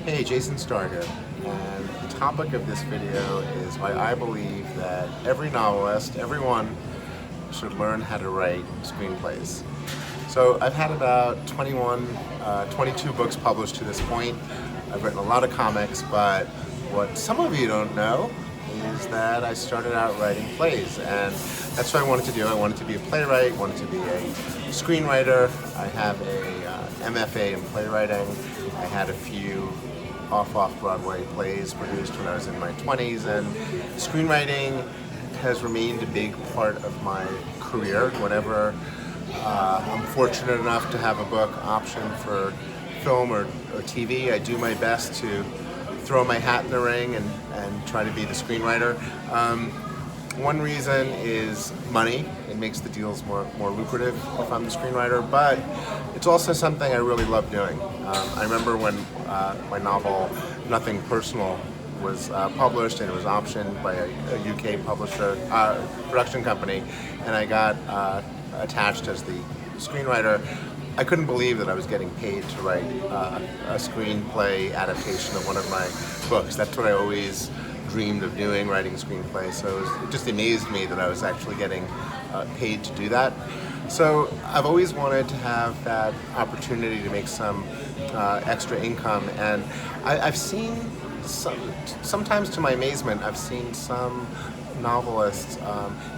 Hey, Jason Starr here, and the topic of this video is why I believe that every novelist, everyone, should learn how to write screenplays. So I've had about 22 books published to this point. I've written a lot of comics, but what some of you don't know is that I started out writing plays, and that's what I wanted to do. I wanted to be a playwright, wanted to be a screenwriter. I have a MFA in playwriting. I had a few off-Broadway plays produced when I was in my 20s, and screenwriting has remained a big part of my career. Whenever I'm fortunate enough to have a book option for film or TV, I do my best to throw my hat in the ring and try to be the screenwriter. One reason is money. It makes the deals more lucrative if I'm the screenwriter, but it's also something I really love doing. I remember when my novel Nothing Personal was published and it was optioned by a UK publisher, production company, and I got attached as the screenwriter. I couldn't believe that I was getting paid to write a screenplay adaptation of one of my books. That's what I always dreamed of doing, writing screenplays. So it just amazed me that I was actually getting paid to do that. So I've always wanted to have that opportunity to make some extra income, and I've seen sometimes to my amazement, I've seen some novelists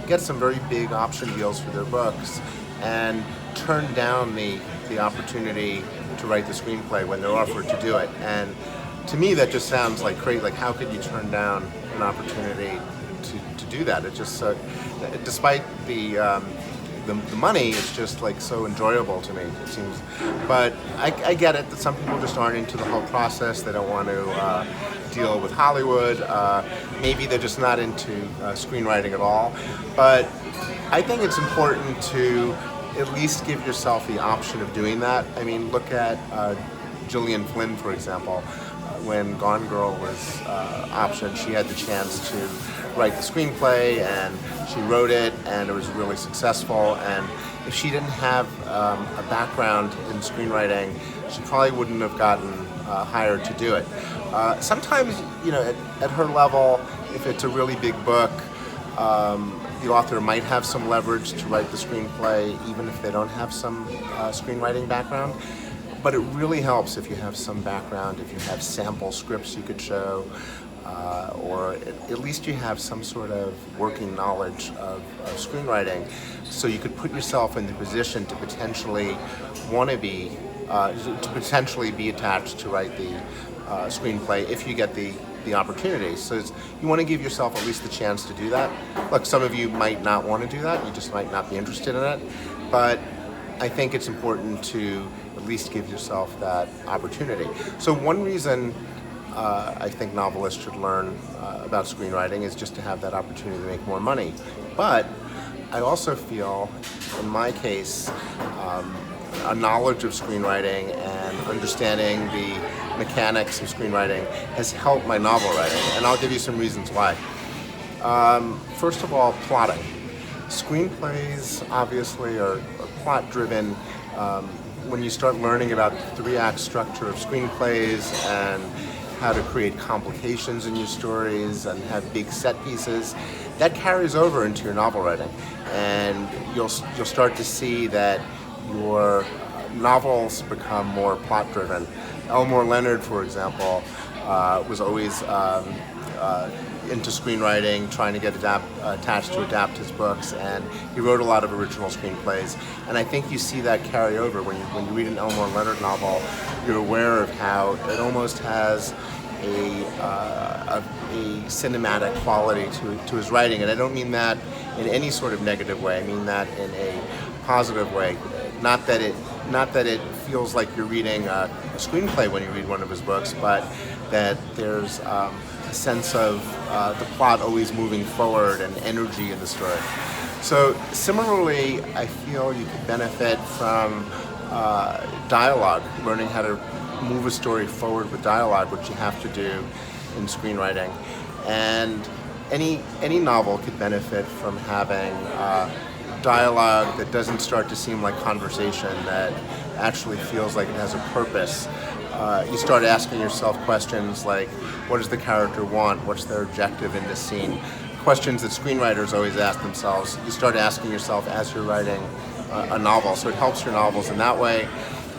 get some very big option deals for their books and turn down the opportunity to write the screenplay when they're offered to do it. And to me, that just sounds like crazy. Like, how could you turn down an opportunity to do that? It just, despite the money, it's just like so enjoyable to me, it seems. But I get it that some people just aren't into the whole process. They don't want to deal with Hollywood. Maybe they're just not into screenwriting at all. But I think it's important to at least give yourself the option of doing that. I mean, look at Gillian Flynn, for example. When Gone Girl was optioned, she had the chance to write the screenplay, and she wrote it, and it was really successful. And if she didn't have a background in screenwriting, she probably wouldn't have gotten hired to do it. Sometimes, you know, at her level, if it's a really big book, the author might have some leverage to write the screenplay, even if they don't have some screenwriting background. But it really helps if you have some background, if you have sample scripts you could show, or at least you have some sort of working knowledge of screenwriting, so you could put yourself in the position to potentially want to be attached to write the screenplay if you get the opportunity. So you want to give yourself at least the chance to do that. Look, some of you might not want to do that, you just might not be interested in it, but I think it's important to at least give yourself that opportunity. So one reason I think novelists should learn about screenwriting is just to have that opportunity to make more money. But I also feel, in my case, a knowledge of screenwriting and understanding the mechanics of screenwriting has helped my novel writing, and I'll give you some reasons why. First of all, plotting. Screenplays obviously are plot-driven. When you start learning about the 3-act structure of screenplays and how to create complications in your stories and have big set pieces, that carries over into your novel writing, and you'll start to see that your novels become more plot-driven. Elmore Leonard, for example, was always into screenwriting, trying to get attached to adapt his books, and he wrote a lot of original screenplays. And I think you see that carry over when you read an Elmore Leonard novel. You're aware of how it almost has a cinematic quality to his writing, and I don't mean that in any sort of negative way. I mean that in a positive way. Not that it feels like you're reading a screenplay when you read one of his books, but that there's a sense of the plot always moving forward and energy in the story. So similarly, I feel you could benefit from dialogue, learning how to move a story forward with dialogue, which you have to do in screenwriting. And any novel could benefit from having dialogue that doesn't start to seem like conversation, that actually feels like it has a purpose. you start asking yourself questions like, what does the character want? What's their objective in this scene? Questions that screenwriters always ask themselves. You start asking yourself as you're writing a novel, so it helps your novels in that way.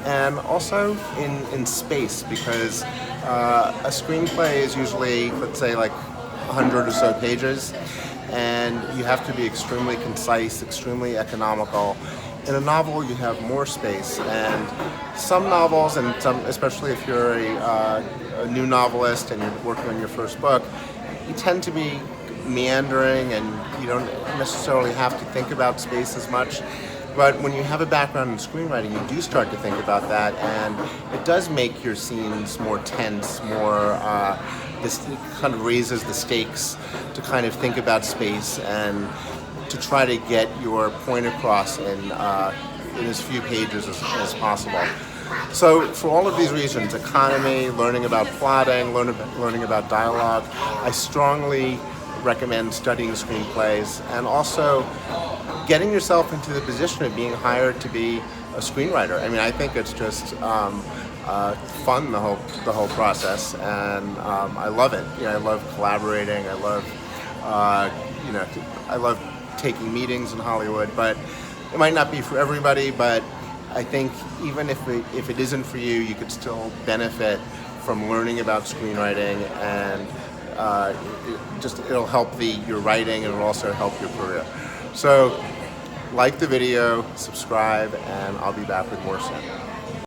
And also in space, because a screenplay is usually, let's say, like 100 or so pages, and you have to be extremely concise, extremely economical. In a novel, you have more space, and some novels, and some, especially if you're a new novelist and you're working on your first book, you tend to be meandering, and you don't necessarily have to think about space as much. But when you have a background in screenwriting, you do start to think about that, and it does make your scenes more tense, more, this kind of raises the stakes to kind of think about space and to try to get your point across in as few pages as possible. So for all of these reasons, economy, learning about plotting, learning about dialogue, I strongly recommend studying screenplays, and also getting yourself into the position of being hired to be a screenwriter. I mean, I think it's just fun, the whole process, and I love it. You know, I love collaborating. I love taking meetings in Hollywood, but it might not be for everybody. But I think even if it isn't for you, you could still benefit from learning about screenwriting, and it'll help your writing, and it'll also help your career. So like the video, subscribe, and I'll be back with more soon.